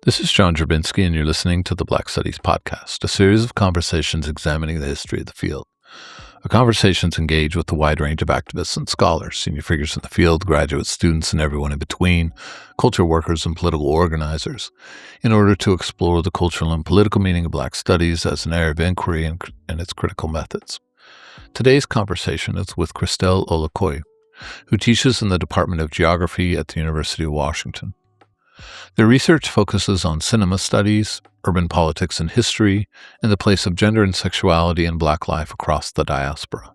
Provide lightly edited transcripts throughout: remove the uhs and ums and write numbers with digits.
This is John Drabinski, and you're listening to the Black Studies Podcast, a series of conversations examining the history of the field. Our conversations engage with a wide range of activists and scholars, senior figures in the field, graduate students, and everyone in between, culture workers and political organizers, in order to explore the cultural and political meaning of Black studies as an area of inquiry and its critical methods. Today's conversation is with Chrystel Oloukoï, who teaches in the Department of Geography at the University of Washington. Their research focuses on cinema studies, urban politics and history, and the place of gender and sexuality in Black life across the diaspora.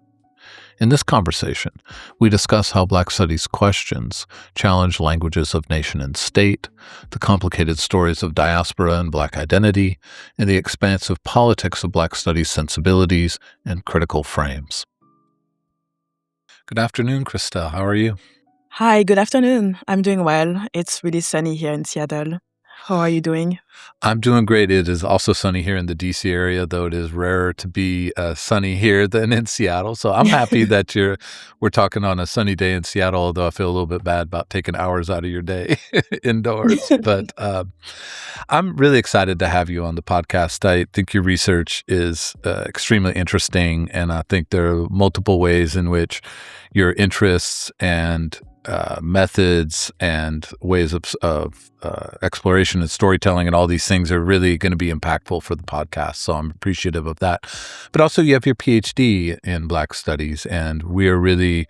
In this conversation, we discuss how Black studies questions challenge languages of nation and state, the complicated stories of diaspora and Black identity, and the expansive politics of Black studies sensibilities and critical frames. Good afternoon, Chrystel. How are you? Hi, good afternoon. I'm doing well. It's really sunny here in Seattle. How are you doing? I'm doing great. It is also sunny here in the DC area, though it is rarer to be sunny here than in Seattle. So I'm happy that we're talking on a sunny day in Seattle, although I feel a little bit bad about taking hours out of your day indoors. But I'm really excited to have you on the podcast. I think your research is extremely interesting, and I think there are multiple ways in which your interests and methods and ways of exploration and storytelling and all these things are really going to be impactful for the podcast. So I'm appreciative of that. But also you have your PhD in Black Studies, and we are really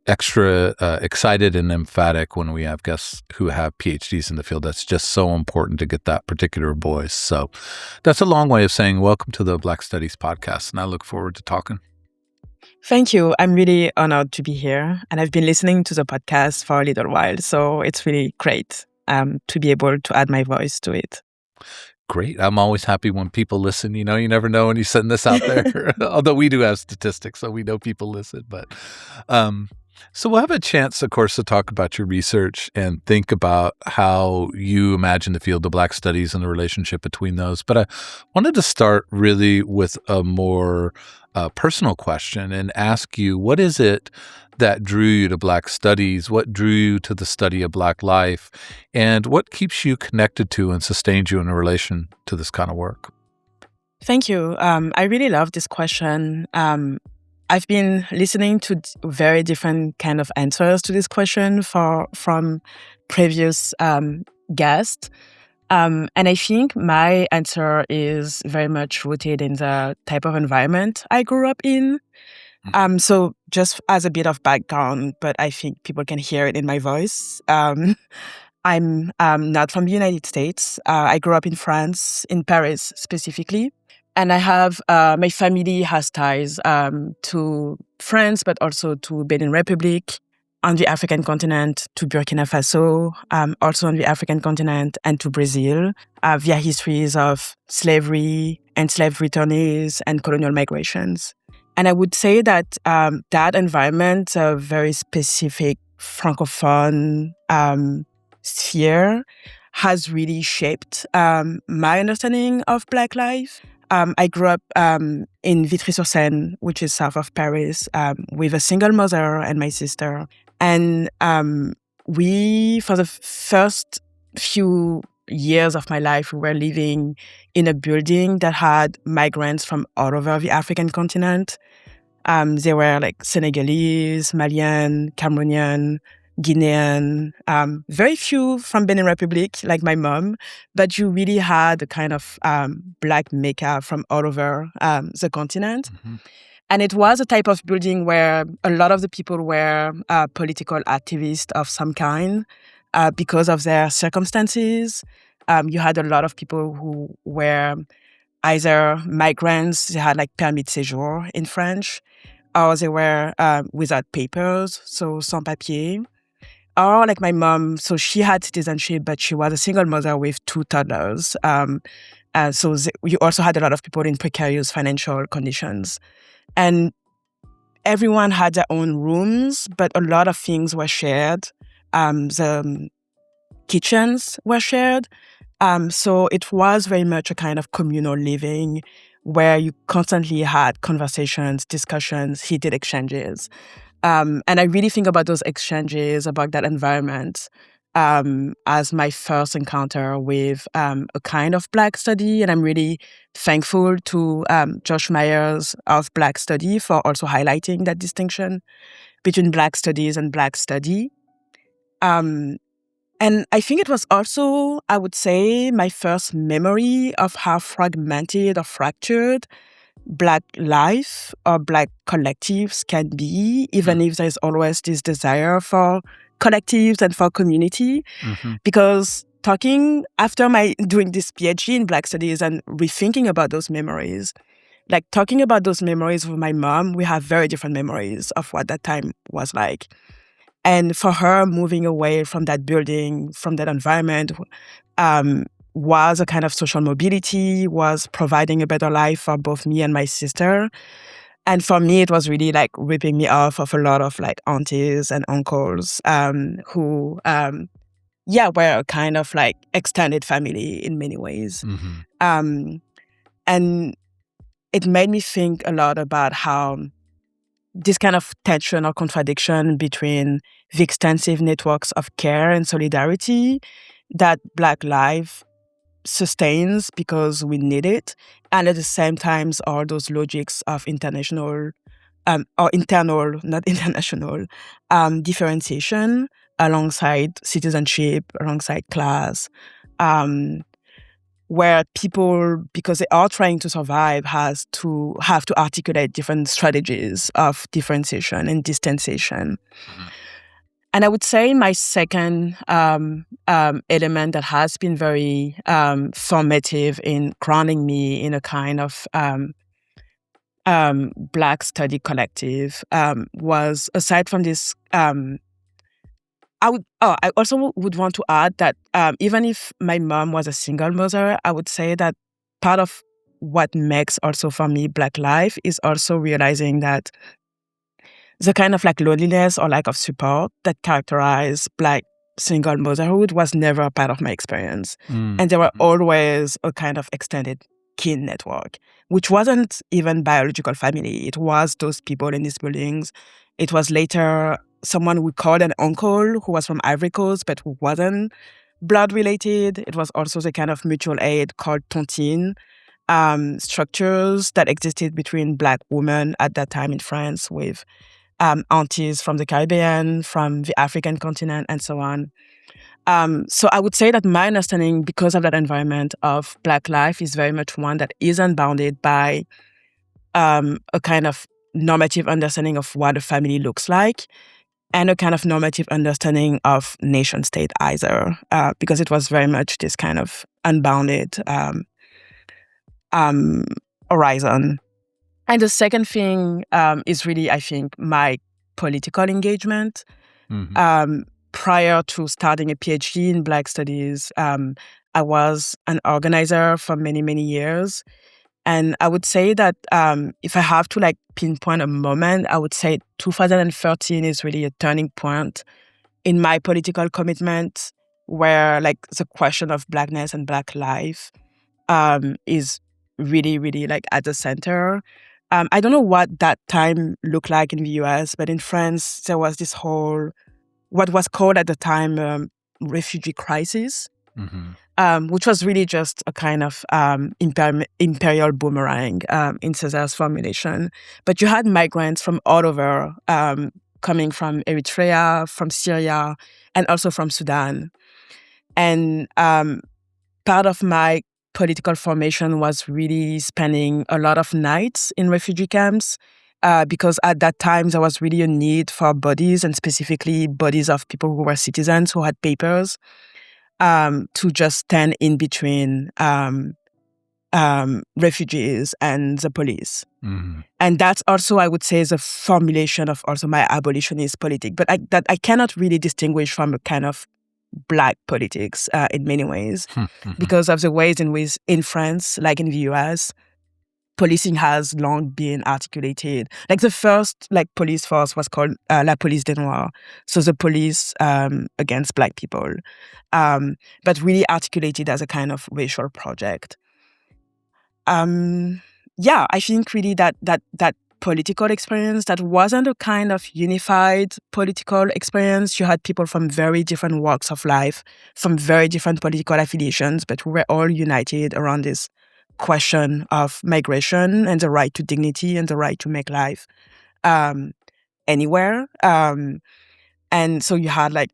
extra excited and emphatic when we have guests who have PhDs in the field. That's just so important to get that particular voice. So that's a long way of saying welcome to the Black Studies Podcast, and I look forward to talking. Thank you. I'm really honored to be here, and I've been listening to the podcast for a little while, so it's really great to be able to add my voice to it. Great. I'm always happy when people listen. You know, you never know when you send this out there, although we do have statistics, so we know people listen. But so we'll have a chance, of course, to talk about your research and think about how you imagine the field of Black studies and the relationship between those. But I wanted to start really with a more personal question and ask you, what is it that drew you to Black studies? What drew you to the study of Black life? And what keeps you connected to and sustains you in a relation to this kind of work? Thank you. I really love this question. I've been listening to very different kind of answers to this question from previous guests. And I think my answer is very much rooted in the type of environment I grew up in. So just as a bit of background, but I think people can hear it in my voice. I'm not from the United States. I grew up in France, in Paris specifically. And I have, my family has ties to France, but also to Benin Republic, on the African continent, to Burkina Faso, also on the African continent, and to Brazil, via histories of slavery, enslaved returnees, and colonial migrations. And I would say that that environment, a very specific Francophone sphere, has really shaped my understanding of Black life. I grew up in Vitry-sur-Seine, which is south of Paris, with a single mother and my sister. And we, for the first few years of my life, we were living in a building that had migrants from all over the African continent. They were like Senegalese, Malian, Cameroonian, Guinean, very few from Benin Republic, like my mom, but you really had a kind of Black Mecca from all over the continent. Mm-hmm. And it was a type of building where a lot of the people were political activists of some kind because of their circumstances. You had a lot of people who were either migrants, they had like permis de séjour in French, or they were without papers, so sans papier. Or like my mom, so she had citizenship, but she was a single mother with 2 toddlers. So you also had a lot of people in precarious financial conditions. And everyone had their own rooms, but a lot of things were shared. The kitchens were shared. So it was very much a kind of communal living where you constantly had conversations, discussions, heated exchanges. And I really think about those exchanges, about that environment as my first encounter with a kind of Black study. And I'm really thankful to Josh Myers of Black Study for also highlighting that distinction between Black studies and Black study. And I think it was also, I would say, my first memory of how fragmented or fractured Black life or Black collectives can be, even if there's always this desire for collectives and for community. Because after doing this PhD in Black studies and rethinking about those memories, like talking about those memories with my mom, we have very different memories of what that time was like. And for her, moving away from that building, from that environment, was a kind of social mobility, was providing a better life for both me and my sister. And for me, it was really like ripping me off of a lot of like aunties and uncles who, were a kind of like extended family in many ways. And it made me think a lot about how this kind of tension or contradiction between the extensive networks of care and solidarity that Black life sustains because we need it, and at the same time all those logics of international or internal, not international, differentiation alongside citizenship, alongside class, where people, because they are trying to survive, have to articulate different strategies of differentiation and distanciation. And I would say my second element that has been very formative in grounding me in a kind of Black study collective was, aside from this, I also would want to add that even if my mom was a single mother, I would say that part of what makes also for me Black life is also realizing that the kind of like loneliness or lack of support that characterized Black single motherhood was never a part of my experience. And there were always a kind of extended kin network, which wasn't even biological family. It was those people in these buildings. It was later someone we called an uncle who was from Ivory Coast, but who wasn't blood related. It was also the kind of mutual aid called tontine structures that existed between Black women at that time in France with aunties from the Caribbean, from the African continent, and so on. So I would say that my understanding, because of that environment of Black life, is very much one that isn't bounded by a kind of normative understanding of what a family looks like, and a kind of normative understanding of nation state either, because it was very much this kind of unbounded horizon. And the second thing is really, I think, my political engagement. Prior to starting a PhD in Black studies, I was an organizer for many, many years. And I would say that if I have to like pinpoint a moment, I would say 2013 is really a turning point in my political commitment, where like the question of Blackness and Black life is really, really like at the center. I don't know what that time looked like in the US, but in France, there was this whole, what was called at the time, refugee crisis, which was really just a kind of imperial boomerang in César's formulation. But you had migrants from all over, coming from Eritrea, from Syria, and also from Sudan. And part of my political formation was really spending a lot of nights in refugee camps, because at that time there was really a need for bodies, and specifically bodies of people who were citizens who had papers, to just stand in between refugees and the police. And that's also, I would say, the formulation of also my abolitionist politic. But I cannot really distinguish from a kind of Black politics in many ways, because of the ways in which in France, like in the US, policing has long been articulated. Like the first like police force was called La Police des Noirs, so the police against Black people, but really articulated as a kind of racial project. I think really that political experience that wasn't a kind of unified political experience. You had people from very different walks of life, from very different political affiliations, but we were all united around this question of migration and the right to dignity and the right to make life anywhere. And so you had like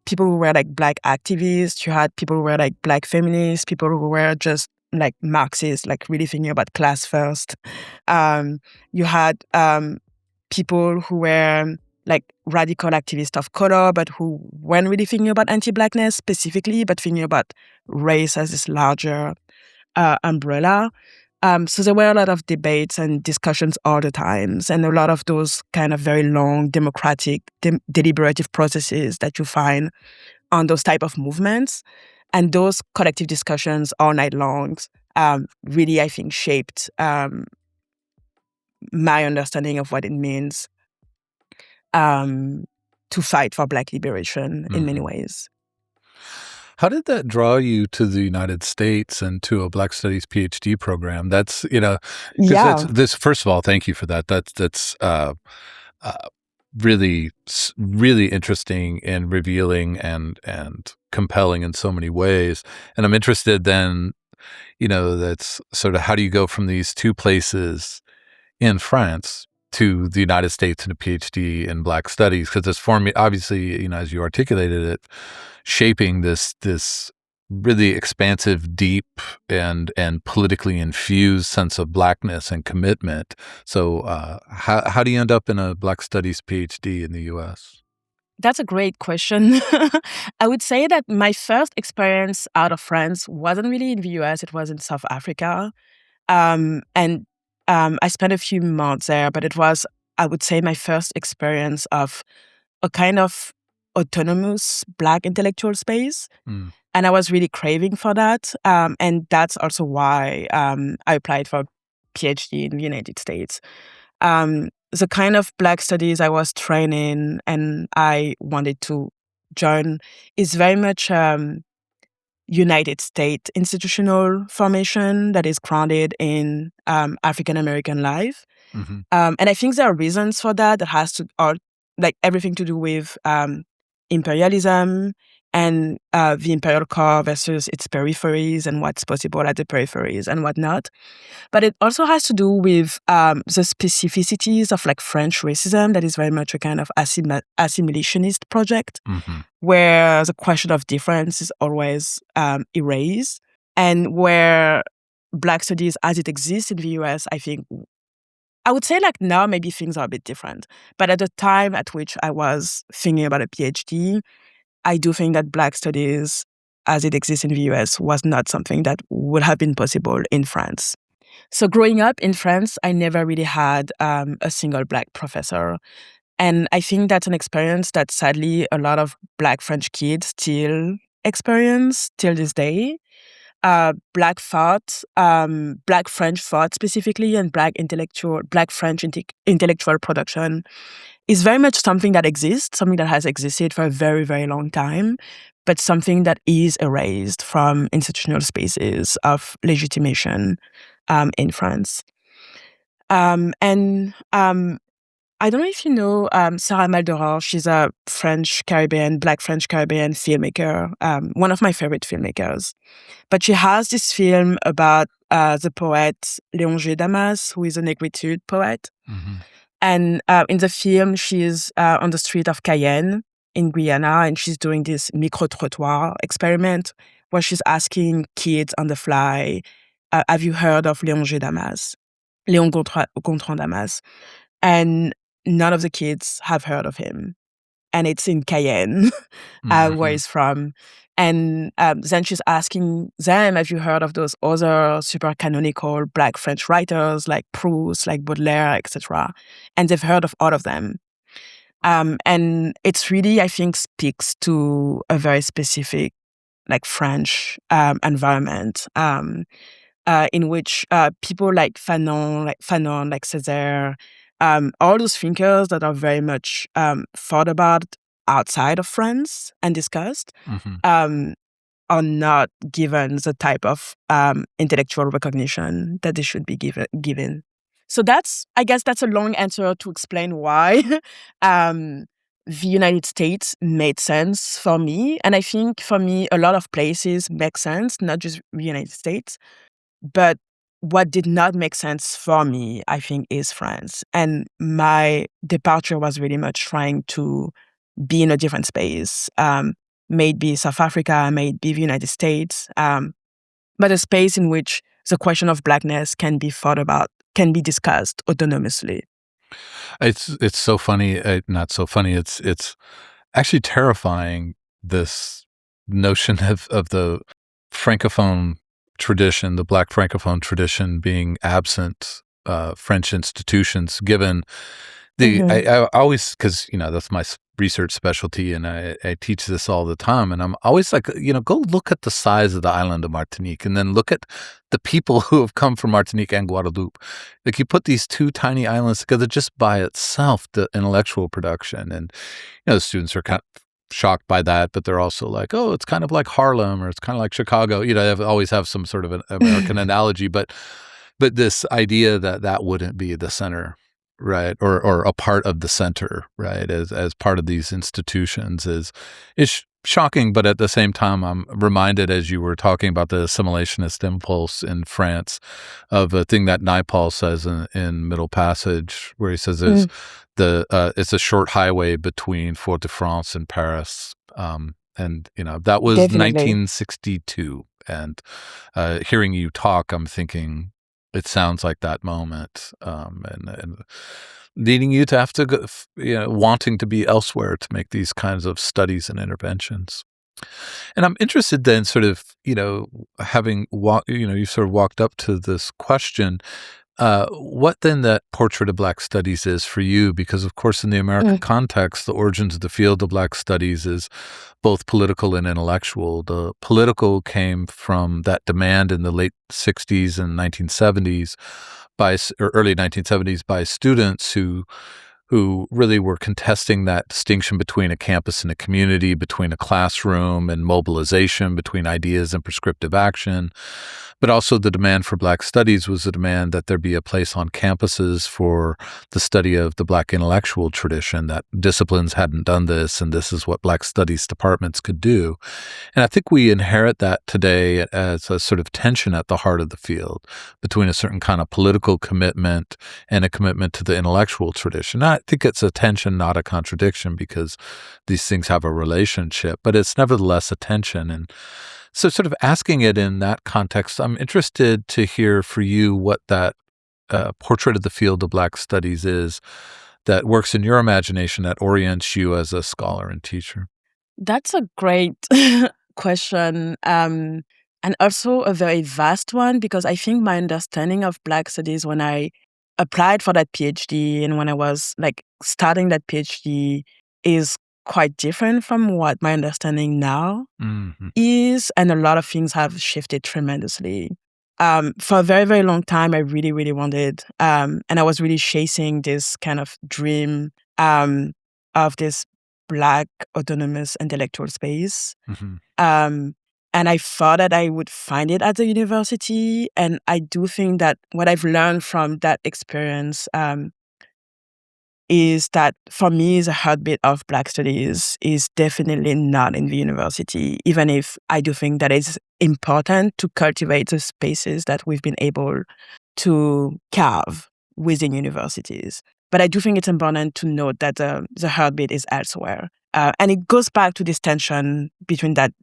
people who were like Black activists, you had people who were like Black feminists, people who were just like Marxists, like really thinking about class first. You had people who were like radical activists of color, but who weren't really thinking about anti-Blackness specifically, but thinking about race as this larger umbrella. So there were a lot of debates and discussions all the times, and a lot of those kind of very long democratic, deliberative processes that you find on those type of movements. And those collective discussions all night long really, I think, shaped my understanding of what it means to fight for Black liberation in many ways. How did that draw you to the United States and to a Black Studies PhD program? That's, this, first of all, thank you for that. That's really, really interesting and revealing and compelling in so many ways. And I'm interested then, that's sort of how do you go from these two places in France to the United States and a PhD in Black Studies? Because it's for me, obviously, as you articulated it, shaping this really expansive, deep, and politically infused sense of Blackness and commitment. So how do you end up in a Black Studies PhD in the U.S.? That's a great question. I would say that my first experience out of France wasn't really in the U.S., it was in South Africa. And I spent a few months there, but it was, I would say, my first experience of a kind of autonomous Black intellectual space. And I was really craving for that. And that's also why I applied for a PhD in the United States. The kind of Black studies I was training and I wanted to join is very much United States institutional formation that is grounded in African American life. And I think there are reasons for that has to, like everything to do with imperialism and the imperial core versus its peripheries and what's possible at the peripheries and whatnot. But it also has to do with the specificities of like French racism that is very much a kind of assimilationist project where the question of difference is always erased, and where Black studies as it exists in the US, I think, I would say like now maybe things are a bit different. But at the time at which I was thinking about a PhD, I do think that Black studies as it exists in the US was not something that would have been possible in France. So growing up in France, I never really had a single Black professor. And I think that's an experience that sadly a lot of Black French kids still experience till this day. Black thought, Black French thought specifically, and Black French intellectual production is very much something that exists, something that has existed for a very, very long time, but something that is erased from institutional spaces of legitimation in France. I don't know if you know Sarah Maldoror. She's a Black French Caribbean filmmaker, one of my favorite filmmakers. But she has this film about the poet Léon G. Damas, who is a Negritude poet. And in the film, she's on the street of Cayenne in Guyana, and she's doing this micro-trottoir experiment where she's asking kids on the fly, have you heard of Léon G. Damas? Léon Gontran Damas. And none of the kids have heard of him. And it's in Cayenne, where he's from. And then she's asking them, have you heard of those other super canonical Black French writers like Proust, like Baudelaire, etc.? And they've heard of all of them. And it's really, I think, speaks to a very specific like French environment in which people like Fanon, like Césaire, all those thinkers that are very much thought about outside of France and discussed are not given the type of intellectual recognition that they should be given. So I guess that's a long answer to explain why the United States made sense for me. And I think for me, a lot of places make sense, not just the United States. But what did not make sense for me, I think, is France. And my departure was really much trying to be in a different space. Maybe South Africa, maybe the United States, but a space in which the question of Blackness can be thought about, can be discussed autonomously. It's so funny, not so funny. It's actually terrifying, this notion of the Francophone tradition, the Black Francophone tradition being absent French institutions, given I always, because, that's my research specialty, and I teach this all the time, and I'm always like, go look at the size of the island of Martinique, and then look at the people who have come from Martinique and Guadeloupe. Like, you put these two tiny islands together, just by itself, the intellectual production, and the students are kind of shocked by that, but they're also like, oh, it's kind of like Harlem, or it's kind of like Chicago. They always have some sort of an American analogy, but this idea that wouldn't be the center, right, or a part of the center, right, as part of these institutions is shocking. But at the same time, I'm reminded, as you were talking about the assimilationist impulse in France, of a thing that Naipaul says in Middle Passage, where he says there's it's a short highway between Fort-de-France and Paris, and that was Definitely. 1962. And hearing you talk, I'm thinking, it sounds like that moment, and leading you to have to go, wanting to be elsewhere to make these kinds of studies and interventions. And I'm interested then, sort of, having you sort of walked up to this question, what then that portrait of Black studies is for you, because of course in the American context, the origins of the field of Black studies is both political and intellectual. The political came from that demand in the late 60s and 1970s or early 1970s by students who really were contesting that distinction between a campus and a community, between a classroom and mobilization, between ideas and prescriptive action. But also the demand for Black studies was a demand that there be a place on campuses for the study of the Black intellectual tradition, that disciplines hadn't done this, and this is what Black studies departments could do. And I think we inherit that today as a sort of tension at the heart of the field between a certain kind of political commitment and a commitment to the intellectual tradition. I think it's a tension, not a contradiction, because these things have a relationship, but it's nevertheless a tension. And so sort of asking it in that context, I'm interested to hear for you what that portrait of the field of Black studies is that works in your imagination, that orients you as a scholar and teacher. That's a great question, and also a very vast one, because I think my understanding of Black studies when I applied for that PhD and when I was starting that PhD is quite different from what my understanding now is, and a lot of things have shifted tremendously. For a very, very long time, I really, really wanted, and I was really chasing this kind of dream of this Black autonomous intellectual space. And I thought that I would find it at the university. And I do think that what I've learned from that experience is that for me, the heartbeat of Black studies is definitely not in the university, even if I do think that it's important to cultivate the spaces that we've been able to carve within universities. But I do think it's important to note that the heartbeat is elsewhere. And it goes back to this tension between that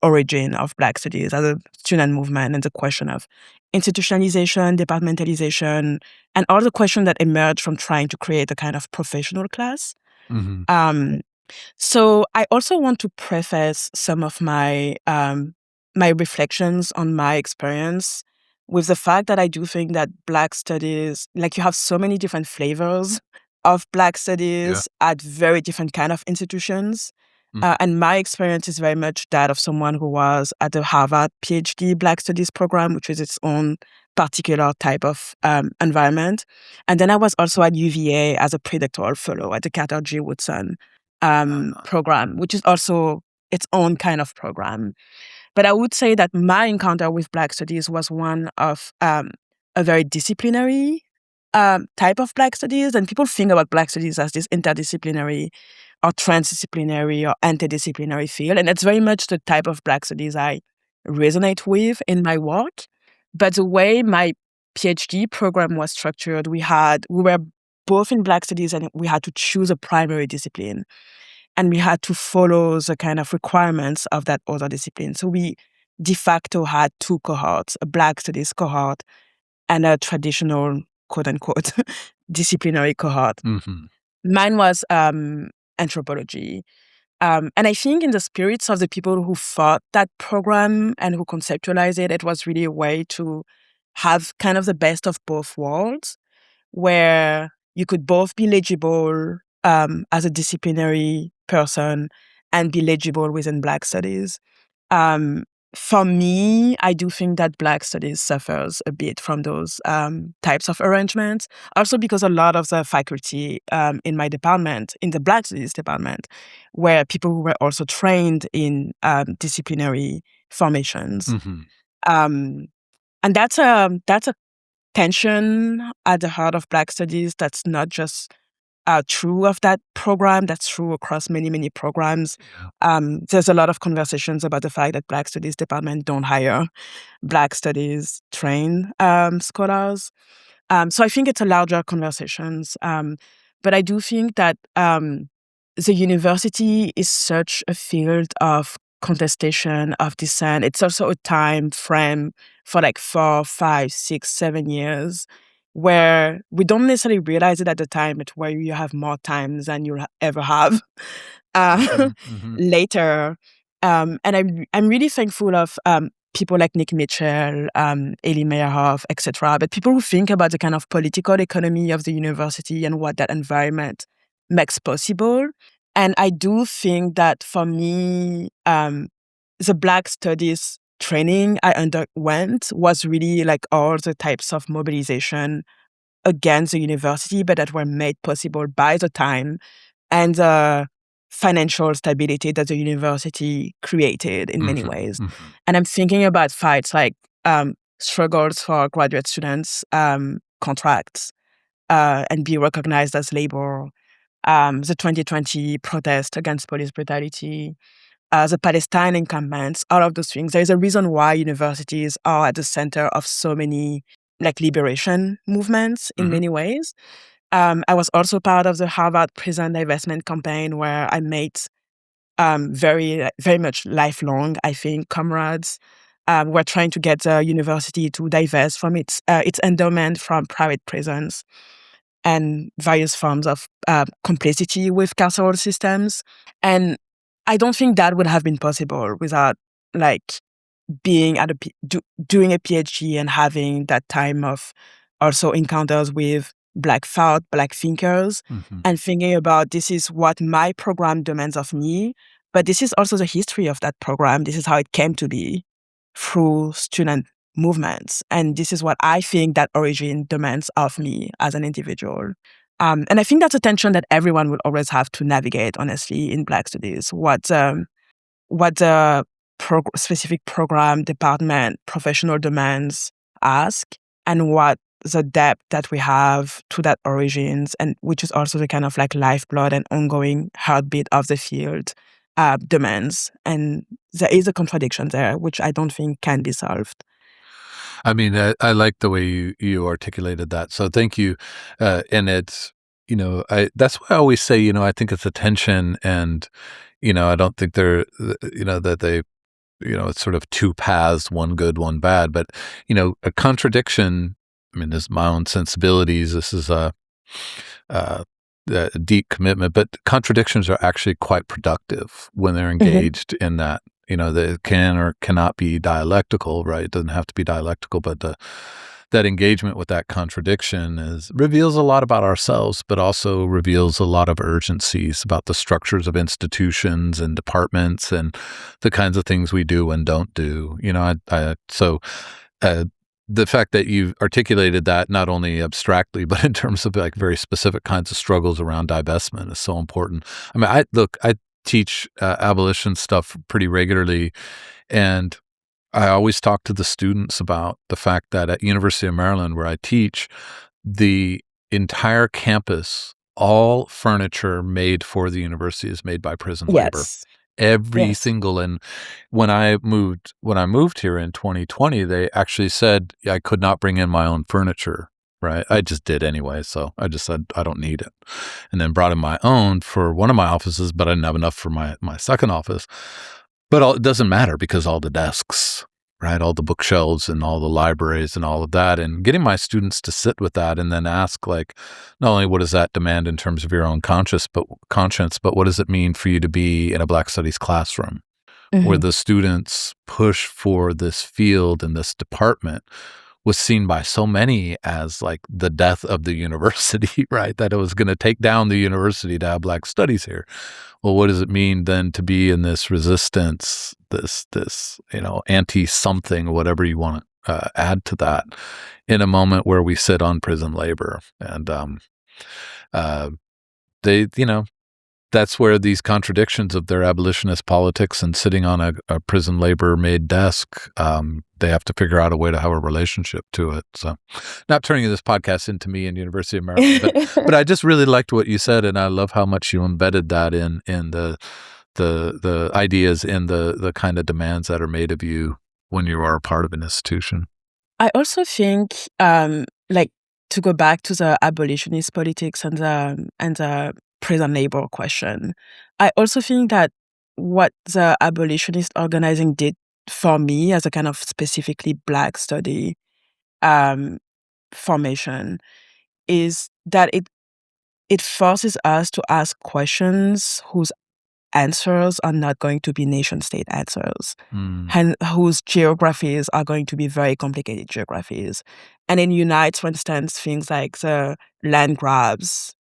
origin of Black studies as a student movement and the question of institutionalization, departmentalization, and all the questions that emerge from trying to create a kind of professional class. So I also want to preface some of my my reflections on my experience with the fact that I do think that Black studies, you have so many different flavors of Black studies at very different kind of institutions. And my experience is very much that of someone who was at the Harvard PhD Black Studies program, which is its own particular type of environment. And then I was also at UVA as a predoctoral fellow at the Carter G. Woodson program, which is also its own kind of program. But I would say that my encounter with Black studies was one of a a very disciplinary type of Black studies, and people think about Black studies as this interdisciplinary or transdisciplinary or interdisciplinary field, and it's very much the type of Black studies I resonate with in my work. But the way my PhD program was structured, we were both in Black studies, and we had to choose a primary discipline, and we had to follow the kind of requirements of that other discipline. So we de facto had two cohorts, a Black studies cohort and a traditional, quote unquote, disciplinary cohort. Mm-hmm. Mine was anthropology. And I think in the spirits of the people who fought that program and who conceptualized it, it was really a way to have kind of the best of both worlds, where you could both be legible as a disciplinary person and be legible within Black studies. For me, I do think that Black studies suffers a bit from those types of arrangements. Also because a lot of the faculty in my department, in the Black studies department, were people who were also trained in disciplinary formations. Mm-hmm. And that's a tension at the heart of Black studies that's not just true of that program, that's true across many, many programs. There's a lot of conversations about the fact that Black studies department don't hire Black studies trained scholars. So I think it's a larger conversations. But I do think that the university is such a field of contestation, of dissent. It's also a time frame for like 4, 5, 6, 7 years where we don't necessarily realize it at the time, but where you have more time than you'll ever have Mm-hmm. later. And I'm really thankful of people like Nick Mitchell, Elie Meyerhoff, etc., but people who think about the kind of political economy of the university and what that environment makes possible. And I do think that for me, the Black studies training I underwent was really like all the types of mobilization against the university, but that were made possible by the time and the financial stability that the university created in many ways. Mm-hmm. And I'm thinking about fights like struggles for graduate students, contracts, and be recognized as labor, the 2020 protest against police brutality, the Palestine encampments, all of those things. There's a reason why universities are at the center of so many like liberation movements in many ways. I was also part of the Harvard prison divestment campaign, where I made very, very much lifelong, I think, comrades. We're trying to get the university to divest from its endowment from private prisons and various forms of complicity with carceral systems. And I don't think that would have been possible without like being at doing a PhD and having that time of also encounters with Black thought, Black thinkers, and thinking about this is what my program demands of me, but this is also the history of that program. This is how it came to be through student movements. And this is what I think that origin demands of me as an individual. And I think that's a tension that everyone will always have to navigate, honestly, in Black studies. What the specific program, department, professional demands ask, and what the depth that we have to that origins, and which is also the kind of like lifeblood and ongoing heartbeat of the field, demands. And there is a contradiction there, which I don't think can be solved. I mean, I like the way you articulated that. So thank you. And it's, that's why I always say, I think it's a tension, and, I don't think that they, it's sort of two paths, one good, one bad, but, a contradiction. I mean, this is my own sensibilities. This is a deep commitment, but contradictions are actually quite productive when they're engaged in that. They can or cannot be dialectical, right? It doesn't have to be dialectical, but that engagement with that contradiction reveals a lot about ourselves, but also reveals a lot of urgencies about the structures of institutions and departments and the kinds of things we do and don't do. The fact that you've articulated that not only abstractly, but in terms of like very specific kinds of struggles around divestment is so important. I mean, I teach abolition stuff pretty regularly, and I always talk to the students about the fact that at University of Maryland, where I teach, the entire campus, all furniture made for the university is made by prison labor. Yes. Every Yes. single, and when I moved here in 2020, they actually said I could not bring in my own furniture. Right. I just did anyway. So I just said, I don't need it. And then brought in my own for one of my offices, but I didn't have enough for my second office. But it doesn't matter because all the desks, right, all the bookshelves and all the libraries and all of that, and getting my students to sit with that and then ask, like, not only what does that demand in terms of your own conscience, but what does it mean for you to be in a Black Studies classroom where Mhm. the students push for this field and this department was seen by so many as like the death of the university, right? That it was going to take down the university to have Black Studies here. Well, what does it mean then to be in this resistance, this anti-something, whatever you want to add to that, in a moment where we sit on prison labor, and uh, they, that's where these contradictions of their abolitionist politics and sitting on a prison labor-made desk, they have to figure out a way to have a relationship to it. So, not turning this podcast into me and University of Maryland, but I just really liked what you said, and I love how much you embedded that in the ideas and the kind of demands that are made of you when you are a part of an institution. I also think, like, to go back to the abolitionist politics and the prison labor question, I also think that what the abolitionist organizing did for me as a kind of specifically Black study um, formation is that it forces us to ask questions whose answers are not going to be nation state answers, and whose geographies are going to be very complicated geographies. And it unites, for instance, things like the land grabs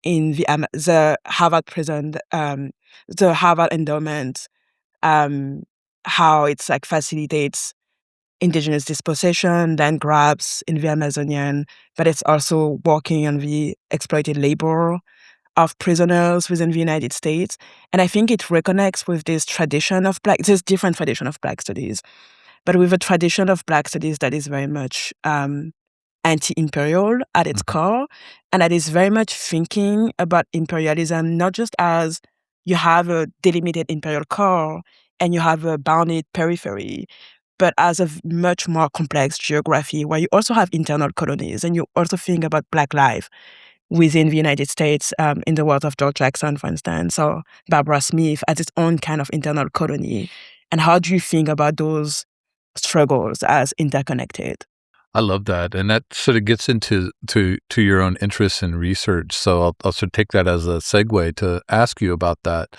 in the Harvard prison, the Harvard endowment, how it's like facilitates indigenous dispossession, land grabs in the Amazonian, but it's also working on the exploited labor of prisoners within the United States. And I think it reconnects with this different tradition of Black studies, but with a tradition of Black studies that is very much anti-imperial at its core, and that is very much thinking about imperialism, not just as you have a delimited imperial core and you have a bounded periphery, but as a much more complex geography where you also have internal colonies and you also think about Black life within the United States, in the words of George Jackson, for instance, or Barbara Smith, as its own kind of internal colony. And how do you think about those struggles as interconnected? I love that, and that sort of gets into your own interests in research. So I'll sort of take that as a segue to ask you about that.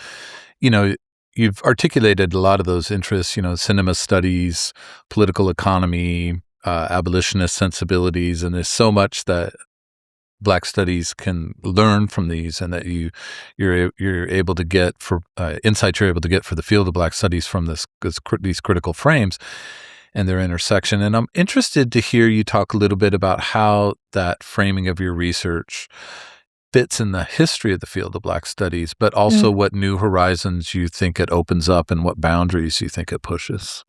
You know, you've articulated a lot of those interests. Cinema studies, political economy, abolitionist sensibilities, and there's so much that Black studies can learn from these, and that you're able to get for insights you're able to get for the field of Black studies from these critical frames and their intersection. And I'm interested to hear you talk a little bit about how that framing of your research fits in the history of the field of Black studies, but also what new horizons you think it opens up and what boundaries you think it pushes.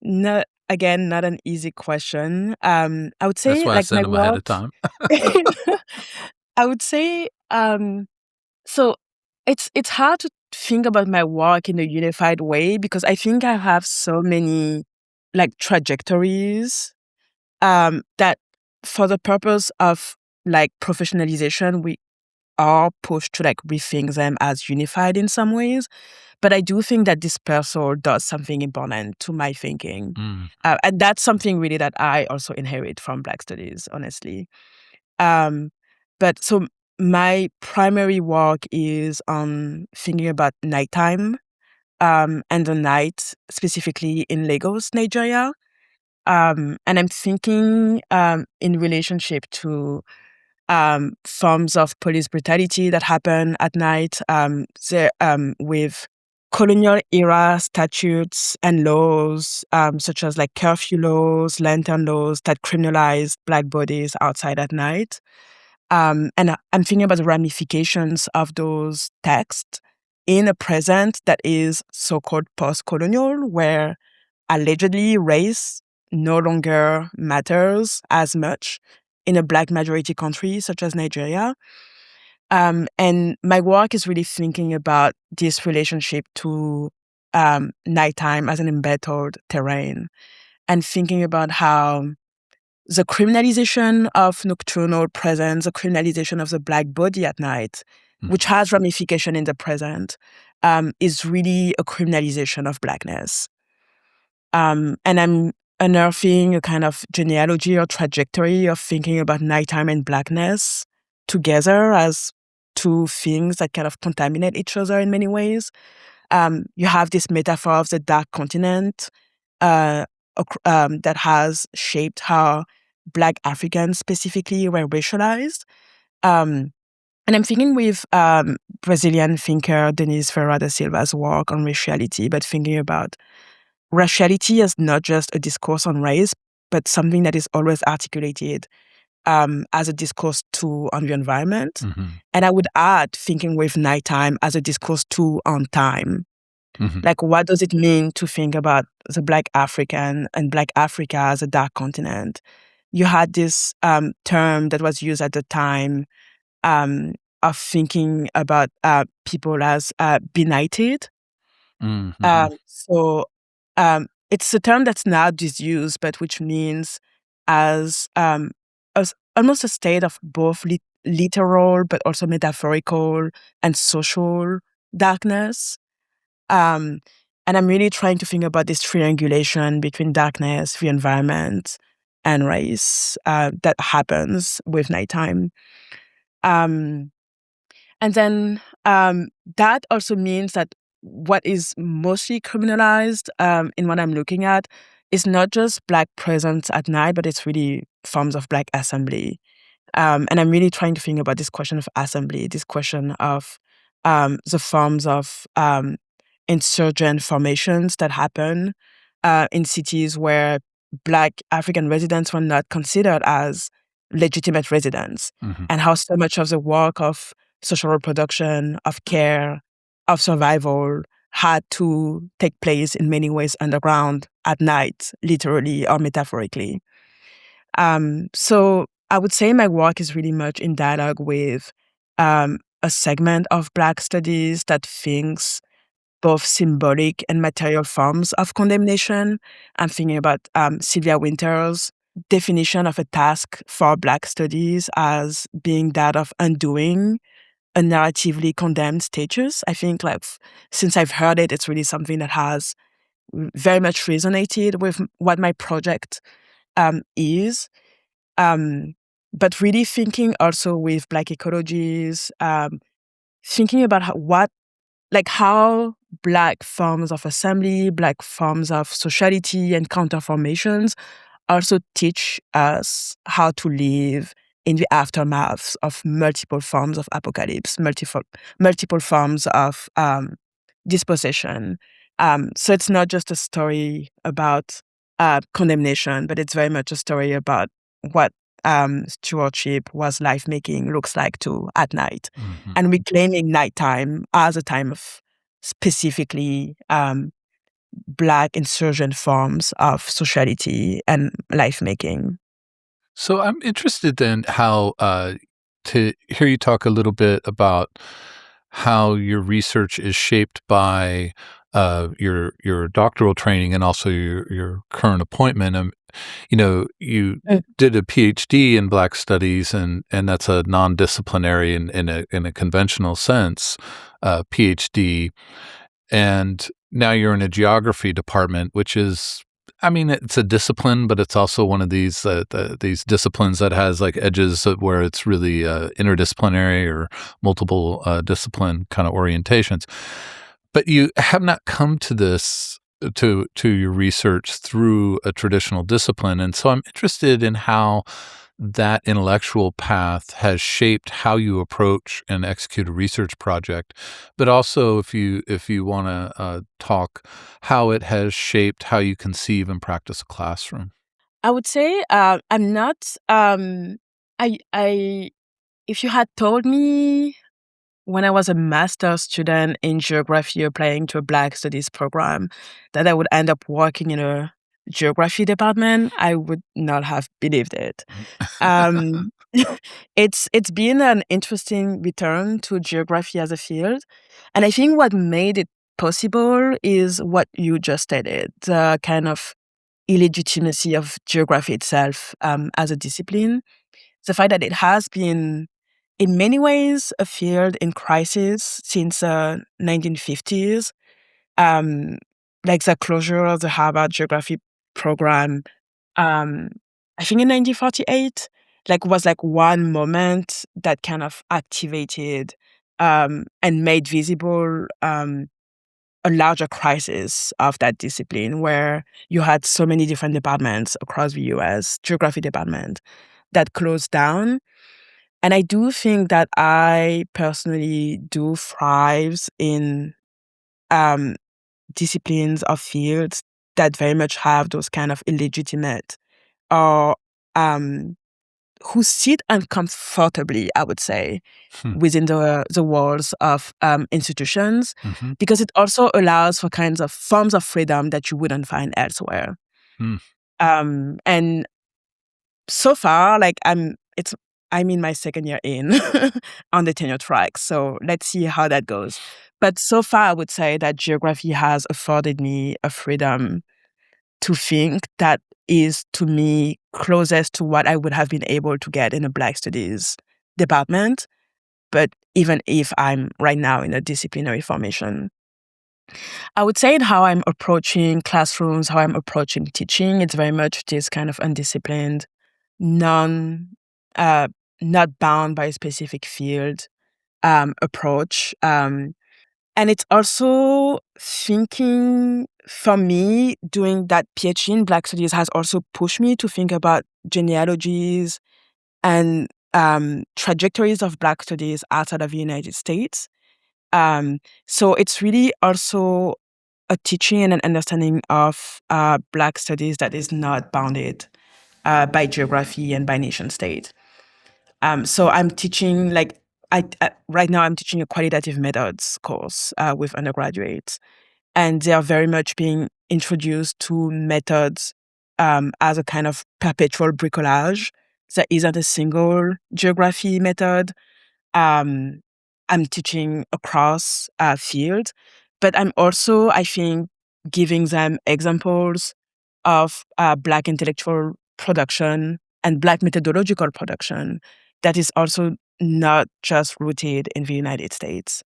Not not an easy question. I would That's say why I like my send them ahead of work. time. I would say so it's hard to think about my work in a unified way because I think I have so many like trajectories that for the purpose of like professionalization we are pushed to like rethink them as unified in some ways. But I do think that dispersal does something important to my thinking. And that's something really that I also inherit from Black studies, honestly. Um, but so my primary work is on thinking about nighttime and the night, specifically in Lagos, Nigeria. And I'm thinking in relationship to forms of police brutality that happen at night with colonial era statutes and laws, such as like curfew laws, lantern laws that criminalize Black bodies outside at night. And I'm thinking about the ramifications of those texts in a present that is so-called post-colonial, where allegedly race no longer matters as much in a Black majority country such as Nigeria. And my work is really thinking about this relationship to nighttime as an embattled terrain, and thinking about how the criminalization of nocturnal presence, the criminalization of the Black body at night, which has ramification in the present, is really a criminalization of Blackness. And I'm unearthing a kind of genealogy or trajectory of thinking about nighttime and Blackness together as two things that kind of contaminate each other in many ways. You have this metaphor of the dark continent that has shaped how Black Africans specifically were racialized. And I'm thinking with Brazilian thinker Denise Ferreira da Silva's work on raciality, but thinking about raciality as not just a discourse on race, but something that is always articulated as a discourse too on the environment. And I would add thinking with nighttime as a discourse too on time. Like, what does it mean to think about the Black African and Black Africa as a dark continent? You had this term that was used at the time of thinking about people as benighted. So it's a term that's now disused, but which means as almost a state of both literal but also metaphorical and social darkness. And I'm really trying to think about this triangulation between darkness, the environment, and race that happens with nighttime. And then that also means that what is mostly criminalized in what I'm looking at is not just Black presence at night, but it's really forms of Black assembly. And I'm really trying to think about this question of assembly, this question of the forms of insurgent formations that happen in cities where Black African residents were not considered as legitimate residents, and how so much of the work of social reproduction, of care, of survival had to take place in many ways underground at night, literally or metaphorically. So I would say my work is really much in dialogue with a segment of Black studies that thinks both symbolic and material forms of condemnation. I'm thinking about Sylvia Winter's definition of a task for Black studies as being that of undoing a narratively condemned status. I think, like, since I've heard it, it's really something that has very much resonated with what my project is. But really thinking also with Black ecologies, thinking about how Black forms of assembly, Black forms of sociality and counterformations also teach us how to live in the aftermath of multiple forms of apocalypse, multiple forms of dispossession. So it's not just a story about condemnation, but it's very much a story about what stewardship, was life making looks like too at night, and reclaiming nighttime as a time of specifically Black insurgent forms of sociality and life making. So I'm interested in how to hear you talk a little bit about how your research is shaped by your doctoral training and also your current appointment. You did a PhD in Black Studies, and that's a non-disciplinary in a conventional sense PhD, and now you're in a geography department, which is, I mean, it's a discipline, but it's also one of these disciplines that has like edges where it's really interdisciplinary or multiple discipline kind of orientations. But you have not come to this to your research through a traditional discipline, and so I'm interested in how that intellectual path has shaped how you approach and execute a research project, but also if you want to talk how it has shaped how you conceive and practice a classroom. I would say I'm not. I if you had told me when I was a master's student in geography applying to a Black Studies program that I would end up working in a geography department, I would not have believed it. Um, it's been an interesting return to geography as a field. And I think what made it possible is what you just stated, the kind of illegitimacy of geography itself as a discipline. The fact that it has been, in many ways, a field in crisis since 1950s. Like the closure of the Harvard Geography program, um, I think in 1948, was one moment that kind of activated and made visible a larger crisis of that discipline, where you had so many different departments across the US, geography department, that closed down. And I do think that I personally do thrive in um, disciplines or fields that very much have those kind of illegitimate or um, who sit uncomfortably, I would say, within the walls of institutions, Mm-hmm. because it also allows for kinds of forms of freedom that you wouldn't find elsewhere. Mm. And so far, I'm in my second year in on the tenure track, so let's see how that goes. But so far, I would say that geography has afforded me a freedom to think that is, to me, closest to what I would have been able to get in a Black Studies department, but even if I'm right now in a disciplinary formation. I would say in how I'm approaching classrooms, how I'm approaching teaching, it's very much this kind of undisciplined, non, not bound by a specific field approach. And it's also thinking, for me, doing that PhD in Black Studies has also pushed me to think about genealogies and trajectories of Black Studies outside of the United States. So it's really also a teaching and an understanding of Black Studies that is not bounded by geography and by nation state. So I'm teaching, right now I'm teaching a qualitative methods course with undergraduates. And they are very much being introduced to methods as a kind of perpetual bricolage. There isn't a single geography method. I'm teaching across fields, but I'm also, I think, giving them examples of Black intellectual production and Black methodological production that is also not just rooted in the United States.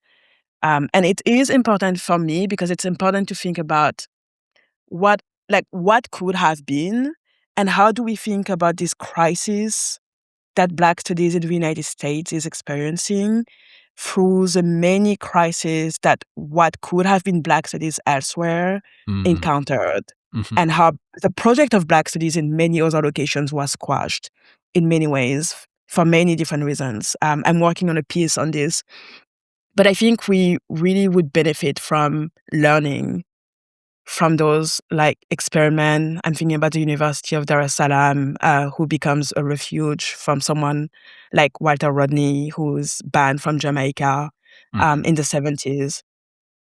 And it is important for me because it's important to think about what could have been, and how do we think about this crisis that Black Studies in the United States is experiencing through the many crises that what could have been Black Studies elsewhere encountered, Mm-hmm. and how the project of Black Studies in many other locations was squashed in many ways for many different reasons. I'm working on a piece on this, but I think we really would benefit from learning from those experiment. I'm thinking about the University of Dar es Salaam, who becomes a refuge from someone like Walter Rodney, who's banned from Jamaica in the 70s.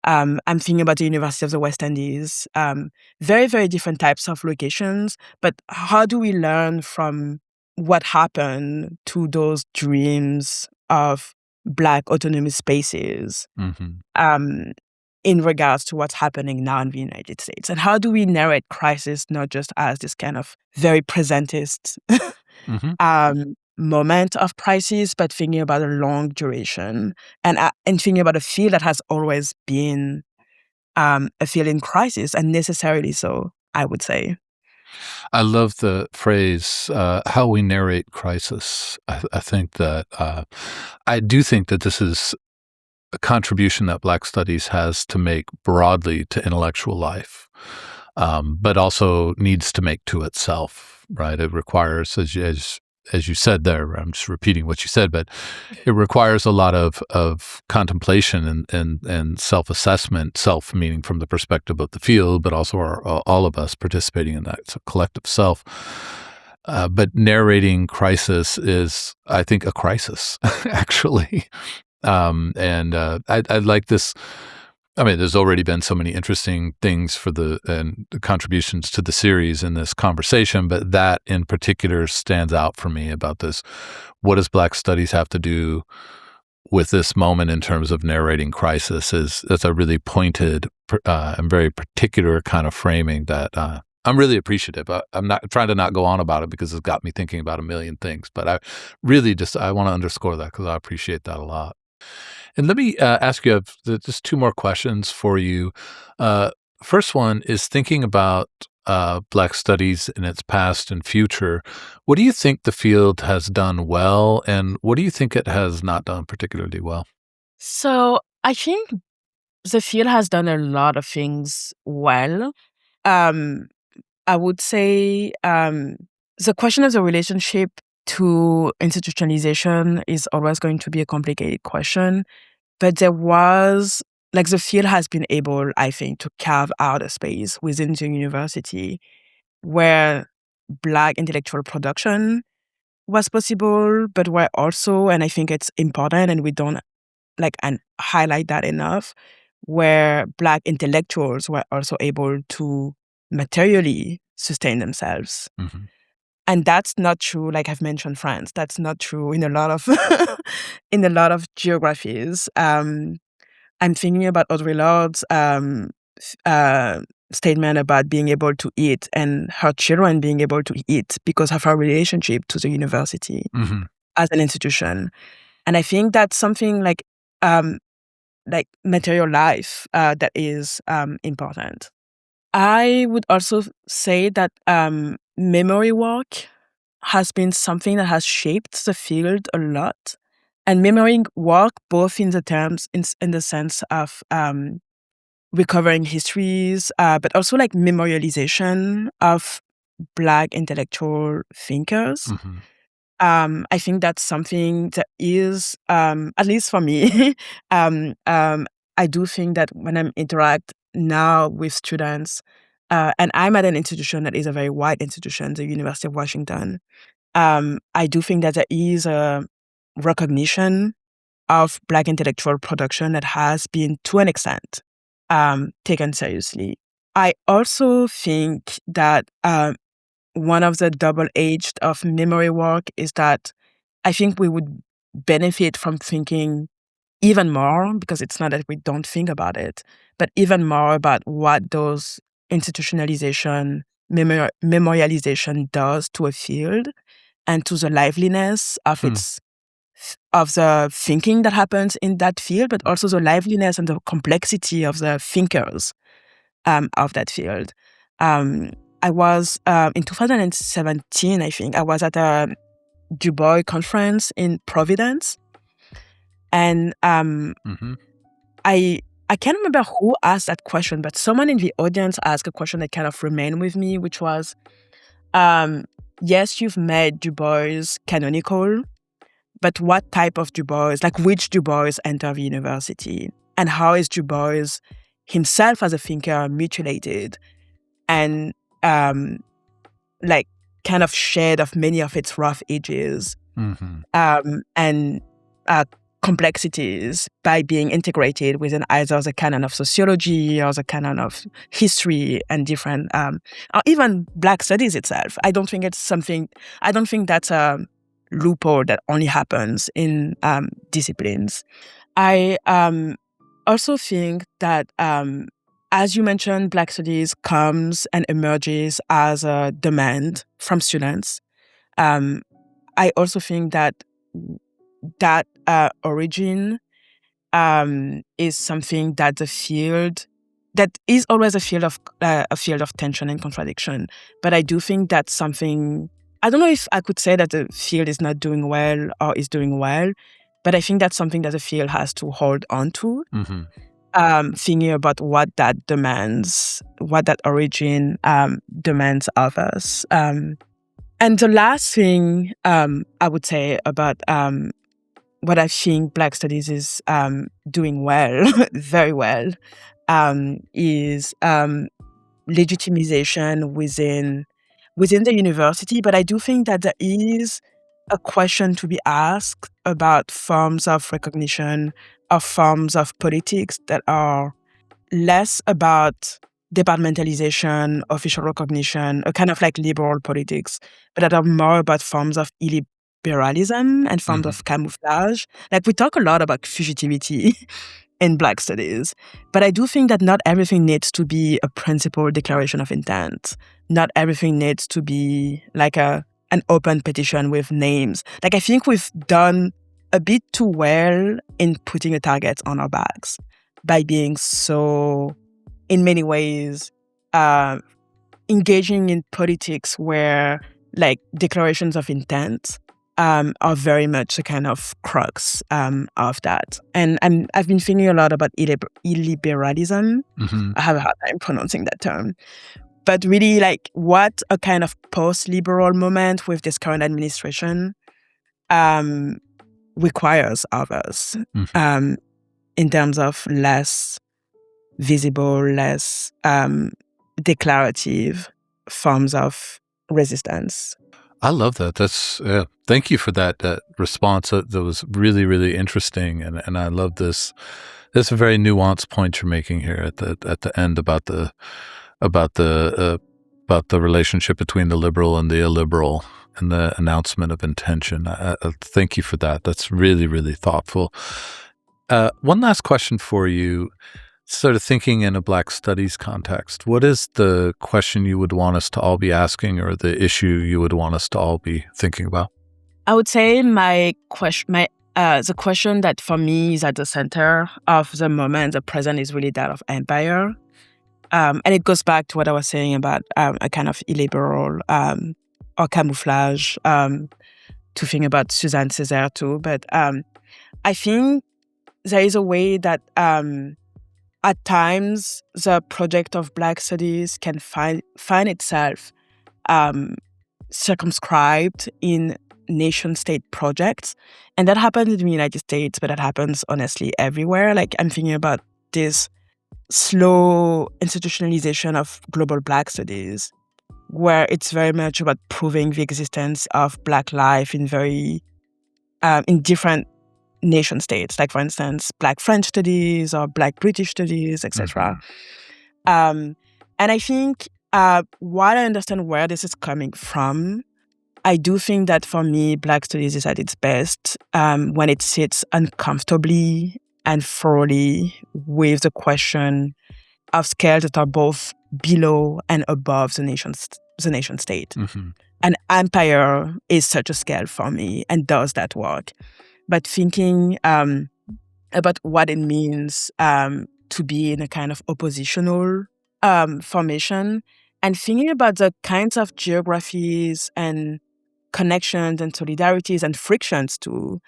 I'm thinking about the University of the West Indies. Very, very different types of locations. But how do we learn from what happened to those dreams of Black autonomous spaces in regards to what's happening now in the United States? And how do we narrate crisis not just as this kind of very presentist moment of crisis, but thinking about a long duration and thinking about a field that has always been a field in crisis, and necessarily so, I would say. I love the phrase, how we narrate crisis. I think that, I do think that this is a contribution that Black Studies has to make broadly to intellectual life, but also needs to make to itself, right? It requires, as you said there, I'm just repeating what you said, but it requires a lot of contemplation and self-assessment, self meaning from the perspective of the field, but also all of us participating in that. It's a collective self. But narrating crisis is, I think, a crisis, actually. I like this. I mean, there's already been so many interesting things for the contributions to the series in this conversation, but that in particular stands out for me about this. What does Black Studies have to do with this moment in terms of narrating crisis? That's a really pointed and very particular kind of framing that I'm really appreciative. I'm not trying to not go on about it because it's got me thinking about a million things, but I really I want to underscore that because I appreciate that a lot. And let me ask you just two more questions for you. First one is thinking about Black studies in its past and future. What do you think the field has done well, and what do you think it has not done particularly well? So I think the field has done a lot of things well. Um, I would say the question of the relationship to institutionalization is always going to be a complicated question. But the field has been able, I think, to carve out a space within the university where Black intellectual production was possible, but where also, and I think it's important and we don't and highlight that enough, where Black intellectuals were also able to materially sustain themselves. Mm-hmm. And that's not true, like I've mentioned France. That's not true in a lot of in a lot of geographies. I'm thinking about Audre Lorde's statement about being able to eat and her children being able to eat because of her relationship to the university as an institution. And I think that's something like material life that is important. I would also say that memory work has been something that has shaped the field a lot. And memory work, both in the sense of recovering histories, but also like memorialization of Black intellectual thinkers. Mm-hmm. I think that's something that is, at least for me, I do think that when I interact now with students, and I'm at an institution that is a very wide institution, the University of Washington, I do think that there is a recognition of Black intellectual production that has been, to an extent, taken seriously. I also think that one of the double-edged of memory work is that I think we would benefit from thinking even more, because it's not that we don't think about it, but even more about what those institutionalization, memorialization does to a field and to the liveliness of of the thinking that happens in that field, but also the liveliness and the complexity of the thinkers of that field. I was, in 2017, I think, I was at a Du Bois conference in Providence. And I can't remember who asked that question, but someone in the audience asked a question that kind of remained with me, which was, yes, you've made Du Bois canonical, but what type of Du Bois, like which Du Bois entered the university? And how is Du Bois himself as a thinker mutilated and kind of shed of many of its rough edges and complexities by being integrated within either the canon of sociology or the canon of history and different, or even Black studies itself. I don't think that's a loophole that only happens in disciplines. I also think that, as you mentioned, Black studies comes and emerges as a demand from students. I also think that origin is something that that is always a field of tension and contradiction. But I do think that's something. I don't know if I could say that the field is not doing well or is doing well, but I think that's something that the field has to hold on to. Thinking about what that origin demands of us. And the last thing I would say about what I think Black studies is doing well, very well, is legitimization within the university. But I do think that there is a question to be asked about forms of recognition or forms of politics that are less about departmentalization, official recognition, a kind of like liberal politics, but that are more about forms of illiberalism and forms of camouflage. Like we talk a lot about fugitivity in Black studies, but I do think that not everything needs to be a principled declaration of intent. Not everything needs to be like an open petition with names. Like I think we've done a bit too well in putting a target on our backs by being so, in many ways, engaging in politics where like declarations of intent are very much a kind of crux of that. And I've been thinking a lot about illiberalism. I have a hard time pronouncing that term. But really, like, what a kind of post-liberal moment with this current administration requires of us in terms of less visible, less declarative forms of resistance. I love that. That's thank you for that response. That was really, really interesting, and I love this. This is a very nuanced point you're making here at the end about the relationship between the liberal and the illiberal and the announcement of intention. Thank you for that. That's really, really thoughtful. One last question for you. Sort of thinking in a Black studies context, what is the question you would want us to all be asking, or the issue you would want us to all be thinking about? I would say the question that for me is at the center of the moment, the present, is really that of empire. And it goes back to what I was saying about a kind of illiberal or camouflage, to think about Suzanne Césaire too. But I think there is a way that at times the project of Black studies can find itself circumscribed in nation-state projects. And that happens in the United States, but that happens honestly everywhere. Like I'm thinking about this slow institutionalization of global Black studies, where it's very much about proving the existence of Black life in different nation states, like for instance, Black French studies or Black British studies, etc. And I think while I understand where this is coming from, I do think that for me, Black studies is at its best when it sits uncomfortably and thoroughly with the question of scales that are both below and above the nation state. And empire is such a scale for me and does that work. But thinking about what it means to be in a kind of oppositional formation, and thinking about the kinds of geographies and connections and solidarities and frictions too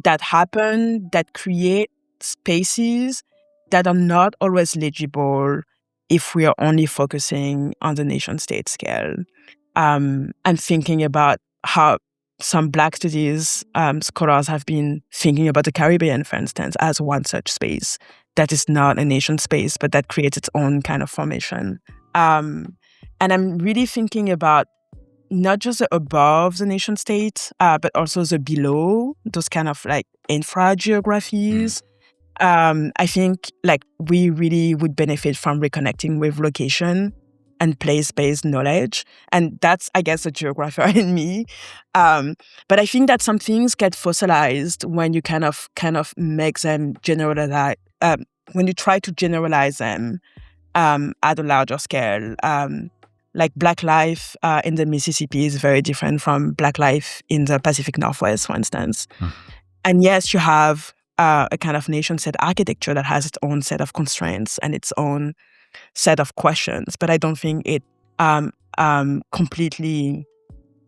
that happen, that create spaces that are not always legible if we are only focusing on the nation-state scale. And thinking about how some Black studies scholars have been thinking about the Caribbean, for instance, as one such space that is not a nation space, but that creates its own kind of formation. And I'm really thinking about not just the above the nation state, but also the below, those kind of like infra-geographies. I think like we really would benefit from reconnecting with location and place-based knowledge. And that's, I guess, a geographer in me. But I think that some things get fossilized when you kind of make them generalize, when you try to generalize them at a larger scale. Like Black life in the Mississippi is very different from Black life in the Pacific Northwest, for instance. And yes, you have a kind of nation-state architecture that has its own set of constraints and its own set of questions, but I don't think it completely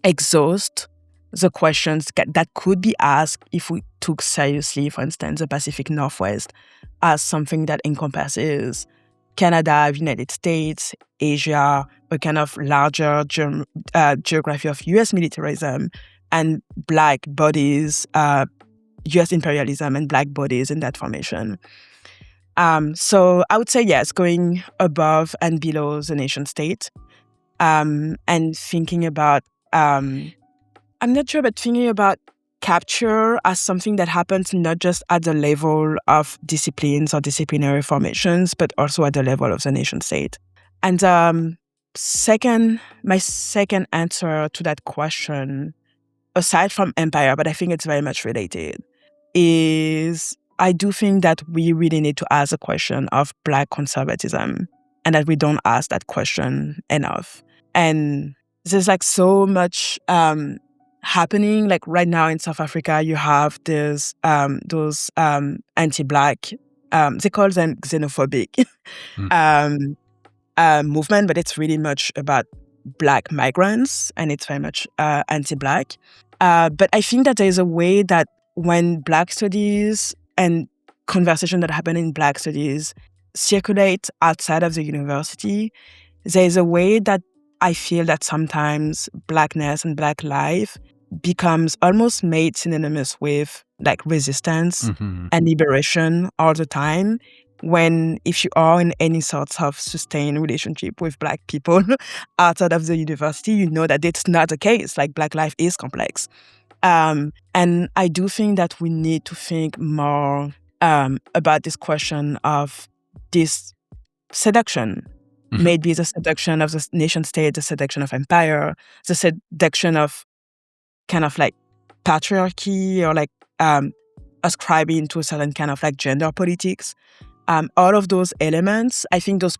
exhausts the questions that could be asked if we took seriously, for instance, the Pacific Northwest as something that encompasses Canada, United States, Asia, a kind of larger geography of U.S. militarism and Black bodies, U.S. imperialism and Black bodies in that formation. So I would say, yes, going above and below the nation state and thinking about I'm not sure, but thinking about capture as something that happens not just at the level of disciplines or disciplinary formations, but also at the level of the nation state. And my second answer to that question, aside from empire, but I think it's very much related, is I do think that we really need to ask a question of Black conservatism, and that we don't ask that question enough. And there's like so much happening. Like right now in South Africa, you have those anti-Black, they call them xenophobic movement, but it's really much about Black migrants, and it's very much anti-Black. But I think that there is a way that when Black studies and conversation that happen in Black studies circulate outside of the university, there is a way that I feel that sometimes Blackness and Black life becomes almost made synonymous with like resistance and liberation all the time. When if you are in any sorts of sustained relationship with Black people outside of the university, you know that it's not the case. Like Black life is complex. And I do think that we need to think more about this question of this seduction. Maybe the seduction of the nation state, the seduction of empire, the seduction of kind of like patriarchy, or like ascribing to a certain kind of like gender politics. All of those elements, I think those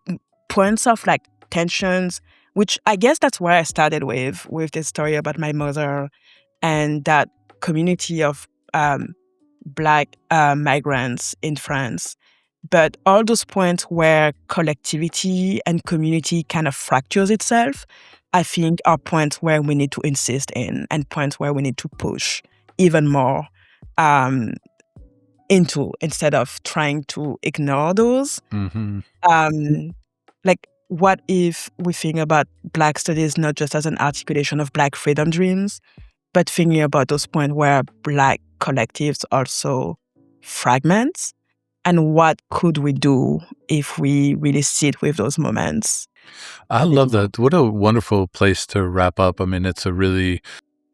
points of like tensions, which I guess that's where I started with this story about my mother and that community of Black migrants in France. But all those points where collectivity and community kind of fractures itself, I think are points where we need to insist in, and points where we need to push even more into, instead of trying to ignore those. Like, what if we think about Black studies not just as an articulation of Black freedom dreams, but thinking about those points where Black collectives also fragment? And what could we do if we really sit with those moments? I love that. What a wonderful place to wrap up. I mean, it's a really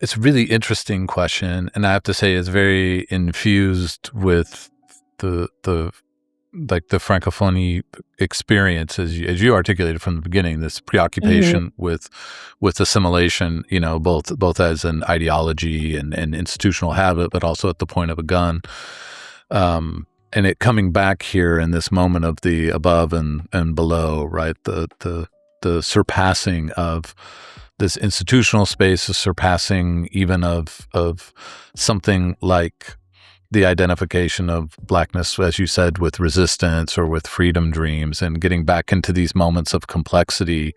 interesting question, and I have to say it's very infused with the Francophonie experience, as you articulated from the beginning. This preoccupation with assimilation, both as an ideology and institutional habit, but also at the point of a gun. And it coming back here in this moment of the above and below, right? The surpassing of this institutional space, the surpassing even of something like the identification of Blackness, as you said, with resistance or with freedom dreams, and getting back into these moments of complexity.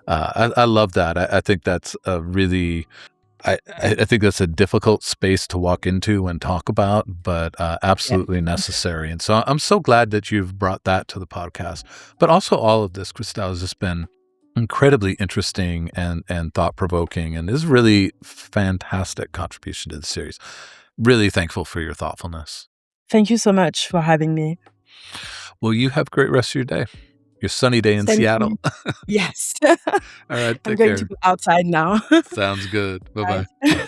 I love that. I think that's a really... I think that's a difficult space to walk into and talk about, but absolutely necessary. And so I'm so glad that you've brought that to the podcast. But also all of this, Chrystel, has just been incredibly interesting and thought-provoking, and is really fantastic contribution to the series. Really thankful for your thoughtfulness. Thank you so much for having me. Well, you have a great rest of your day. Your sunny day in Seattle. Yes. All right, take care. I'm going to go outside now. Sounds good. Bye-bye.